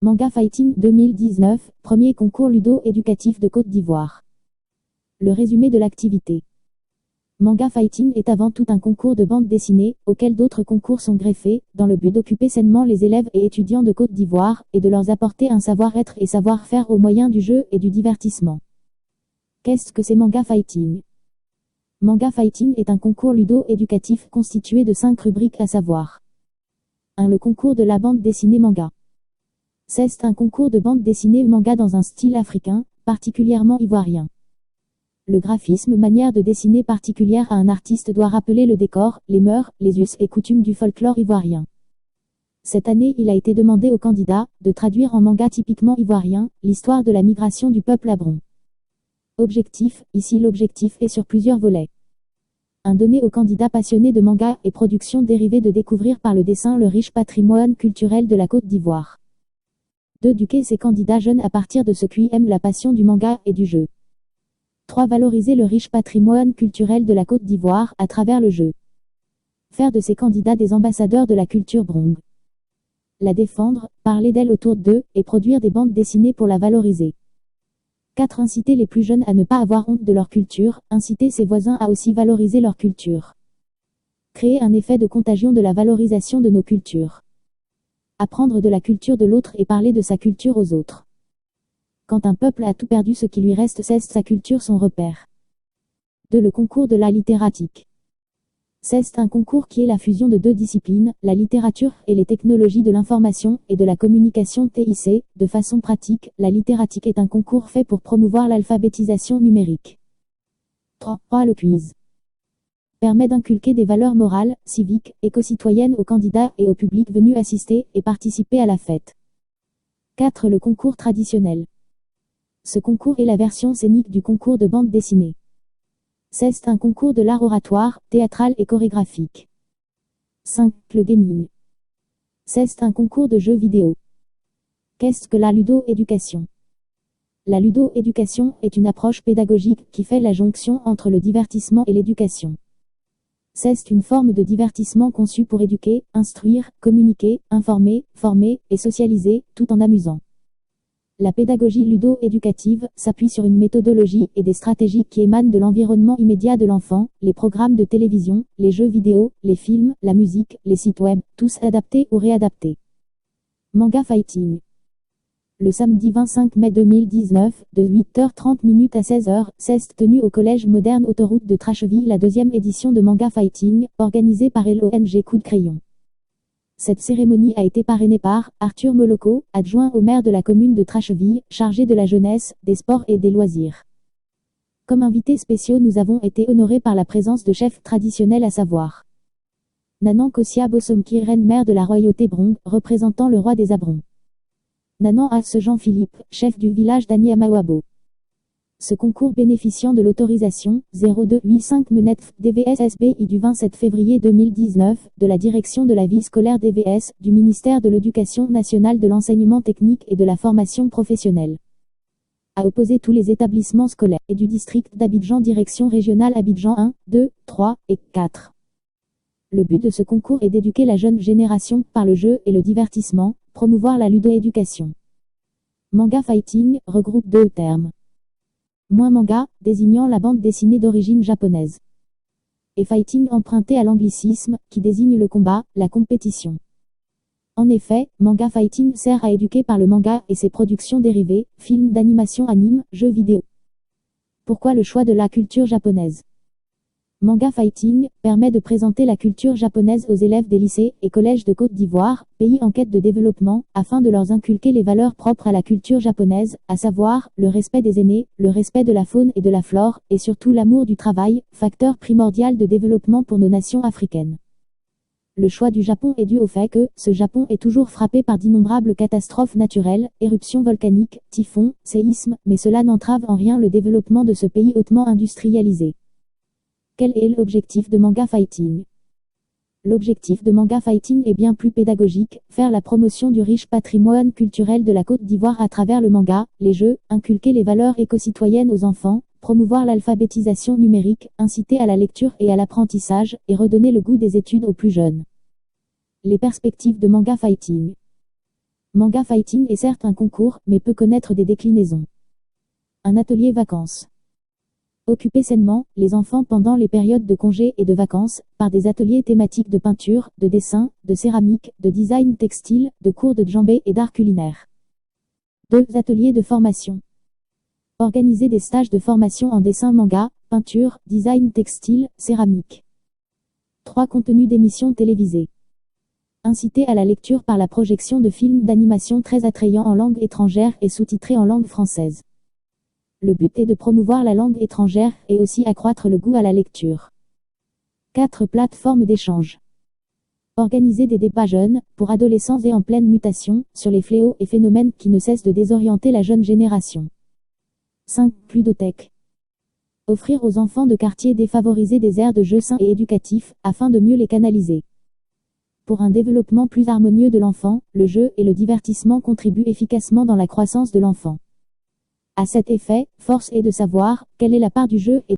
Manga Fighting 2019, premier concours ludo-éducatif de Côte d'Ivoire. Le résumé de l'activité. Manga Fighting est avant tout un concours de bande dessinée, auquel d'autres concours sont greffés, dans le but d'occuper sainement les élèves et étudiants de Côte d'Ivoire, et de leur apporter un savoir-être et savoir-faire au moyen du jeu et du divertissement. Qu'est-ce que c'est Manga Fighting? Manga Fighting est un concours ludo-éducatif constitué de 5 rubriques à savoir. 1. Le concours de la bande dessinée manga. C'est un concours de bande dessinée manga dans un style africain, particulièrement ivoirien. Le graphisme, manière de dessiner particulière à un artiste, doit rappeler le décor, les mœurs, les us et coutumes du folklore ivoirien. Cette année, il a été demandé aux candidats de traduire en manga typiquement ivoirien l'histoire de la migration du peuple abron. Objectif, ici l'objectif est sur plusieurs volets. 1. Donner aux candidats passionnés de manga et productions dérivées de découvrir par le dessin le riche patrimoine culturel de la Côte d'Ivoire. 2. Éduquer ces candidats jeunes à partir de ceux qui aiment la passion du manga et du jeu. 3. Valoriser le riche patrimoine culturel de la Côte d'Ivoire à travers le jeu. Faire de ces candidats des ambassadeurs de la culture brong. La défendre, parler d'elle autour d'eux, et produire des bandes dessinées pour la valoriser. 4. Inciter les plus jeunes à ne pas avoir honte de leur culture, inciter ses voisins à aussi valoriser leur culture. Créer un effet de contagion de la valorisation de nos cultures. Apprendre de la culture de l'autre et parler de sa culture aux autres. Quand un peuple a tout perdu, ce qui lui reste, c'est sa culture, son repère. 2. Le concours de la littératique. C'est un concours qui est la fusion de 2 disciplines, la littérature et les technologies de l'information et de la communication TIC. De façon pratique, la littératique est un concours fait pour promouvoir l'alphabétisation numérique. 3. Le quiz. Permet d'inculquer des valeurs morales, civiques, éco-citoyennes aux candidats et au public venu assister et participer à la fête. 4. Le concours traditionnel. Ce concours est la version scénique du concours de bande dessinée. C'est un concours de l'art oratoire, théâtral et chorégraphique. 5. Le gaming. C'est un concours de jeux vidéo. Qu'est-ce que la ludo-éducation? La ludo-éducation est une approche pédagogique qui fait la jonction entre le divertissement et l'éducation. C'est une forme de divertissement conçue pour éduquer, instruire, communiquer, informer, former et socialiser, tout en amusant. La pédagogie ludo-éducative s'appuie sur une méthodologie et des stratégies qui émanent de l'environnement immédiat de l'enfant, les programmes de télévision, les jeux vidéo, les films, la musique, les sites web, tous adaptés ou réadaptés. Manga Fighting. Le samedi 25 mai 2019, de 8h30 à 16h, c'est tenu au Collège Moderne Autoroute de Tracheville la 2e édition de Manga Fighting, organisée par l'ONG Coup de Crayon. Cette cérémonie a été parrainée par Arthur Moloko, adjoint au maire de la commune de Tracheville, chargé de la jeunesse, des sports et des loisirs. Comme invités spéciaux, nous avons été honorés par la présence de chefs traditionnels à savoir Nanan Kossia Bosomki, reine mère de la royauté brong, représentant le roi des Abrons. Nanan As Jean-Philippe, chef du village d'Aniamawabo. Ce concours bénéficiant de l'autorisation 0285 MENETF DVS-SBI du 27 février 2019 de la direction de la vie scolaire DVS du ministère de l'Éducation nationale, de l'enseignement technique et de la formation professionnelle. A opposé tous les établissements scolaires et du district d'Abidjan, direction régionale Abidjan 1, 2, 3 et 4. Le but de ce concours est d'éduquer la jeune génération par le jeu et le divertissement, promouvoir la ludo-éducation. Manga Fighting regroupe 2 termes. Manga, désignant la bande dessinée d'origine japonaise. Et fighting, emprunté à l'anglicisme, qui désigne le combat, la compétition. En effet, Manga Fighting sert à éduquer par le manga et ses productions dérivées, films d'animation, anime, jeux vidéo. Pourquoi le choix de la culture japonaise? Manga Fighting permet de présenter la culture japonaise aux élèves des lycées et collèges de Côte d'Ivoire, pays en quête de développement, afin de leur inculquer les valeurs propres à la culture japonaise, à savoir, le respect des aînés, le respect de la faune et de la flore, et surtout l'amour du travail, facteur primordial de développement pour nos nations africaines. Le choix du Japon est dû au fait que, ce Japon est toujours frappé par d'innombrables catastrophes naturelles, éruptions volcaniques, typhons, séismes, mais cela n'entrave en rien le développement de ce pays hautement industrialisé. Quel est l'objectif de Manga Fighting? L'objectif de Manga Fighting est bien plus pédagogique, faire la promotion du riche patrimoine culturel de la Côte d'Ivoire à travers le manga, les jeux, inculquer les valeurs éco-citoyennes aux enfants, promouvoir l'alphabétisation numérique, inciter à la lecture et à l'apprentissage, et redonner le goût des études aux plus jeunes. Les perspectives de Manga Fighting. Manga Fighting est certes un concours, mais peut connaître des déclinaisons. Un atelier vacances. Occuper sainement les enfants pendant les périodes de congés et de vacances, par des ateliers thématiques de peinture, de dessin, de céramique, de design textile, de cours de djembé et d'art culinaire. 2 ateliers de formation. Organiser des stages de formation en dessin manga, peinture, design textile, céramique. 3 contenus d'émissions télévisées. Inciter à la lecture par la projection de films d'animation très attrayants en langue étrangère et sous-titrés en langue française. Le but est de promouvoir la langue étrangère et aussi accroître le goût à la lecture. 4 plateformes d'échange. Organiser des débats jeunes, pour adolescents et en pleine mutation, sur les fléaux et phénomènes qui ne cessent de désorienter la jeune génération. 5 ludothèques. Offrir aux enfants de quartiers défavorisés des aires de jeux sains et éducatifs, afin de mieux les canaliser. Pour un développement plus harmonieux de l'enfant, le jeu et le divertissement contribuent efficacement dans la croissance de l'enfant. À cet effet, force est de savoir quelle est la part du jeu et